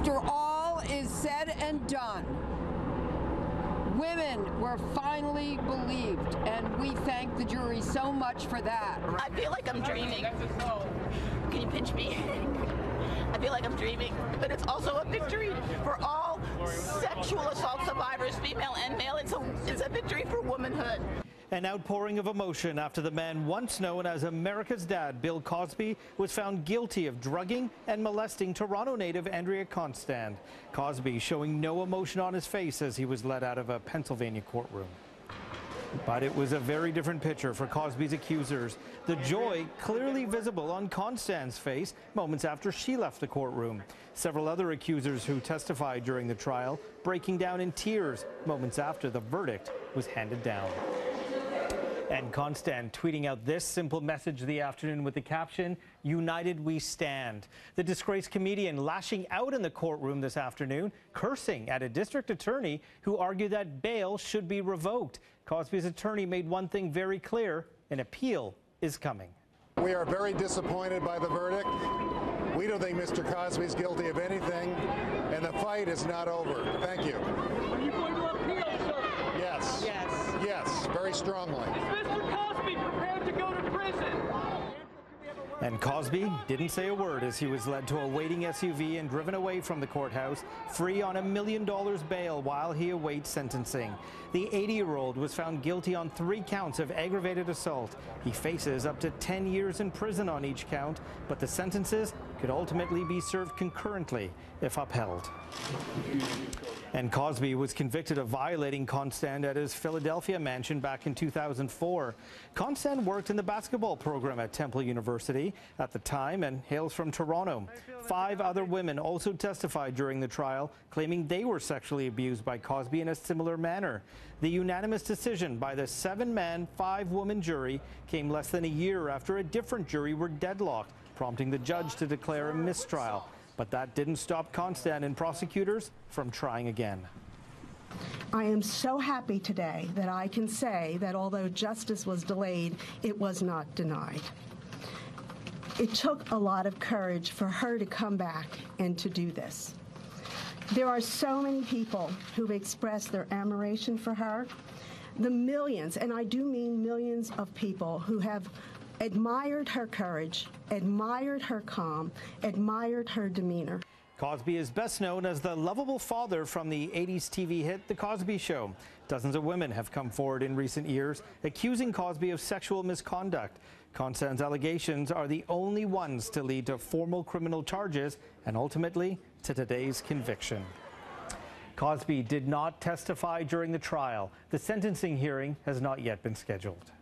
After all is said and done, women were finally believed, and we thank the jury so much for that. I feel like I'm dreaming. Can you pinch me? I feel like I'm dreaming, but it's also a victory for all sexual assault survivors, female and male. It's a victory for womanhood. An outpouring of emotion after the man once known as America's Dad, Bill Cosby, was found guilty of drugging and molesting Toronto native Andrea Constand. Cosby showing no emotion on his face as he was led out of a Pennsylvania courtroom. But it was a very different picture for Cosby's accusers. The joy clearly visible on Constand's face moments after she left the courtroom. Several other accusers who testified during the trial breaking down in tears moments after the verdict was handed down. And Constand tweeting out this simple message the afternoon with the caption, "United we stand." The disgraced comedian lashing out in the courtroom this afternoon, cursing at a district attorney who argued that bail should be revoked. Cosby's attorney made one thing very clear: an appeal is coming. We are very disappointed by the verdict. We don't think Mr. Cosby's guilty of anything, and the fight is not over. Thank you. Are you going to appeal, sir? Yes. Yes. Yes, very strongly. Is Mr. Cosby prepared to go to prison? And Cosby didn't say a word as he was led to a waiting SUV and driven away from the courthouse, free on $1 million bail while he awaits sentencing. The 80-year-old was found guilty on 3 counts of aggravated assault. He faces up to 10 years in prison on each count, but the sentences could ultimately be served concurrently if upheld. And Cosby was convicted of violating Constand at his Philadelphia mansion back in 2004. Constand worked in the basketball program at Temple University at the time and hails from Toronto. 5 other women also testified during the trial, claiming they were sexually abused by Cosby in a similar manner. The unanimous decision by the 7-man, 5-woman jury came less than a year after a different jury were deadlocked, prompting the judge to declare a mistrial. But that didn't stop Constand and prosecutors from trying again. I am so happy today that I can say that although justice was delayed, it was not denied. It took a lot of courage for her to come back and to do this. There are so many people who've expressed their admiration for her. The millions, and I do mean millions of people who have admired her courage, admired her calm, admired her demeanor. Cosby is best known as the lovable father from the 80s TV hit The Cosby Show. Dozens of women have come forward in recent years accusing Cosby of sexual misconduct. Constand's allegations are the only ones to lead to formal criminal charges and ultimately to today's conviction. Cosby did not testify during the trial. The sentencing hearing has not yet been scheduled.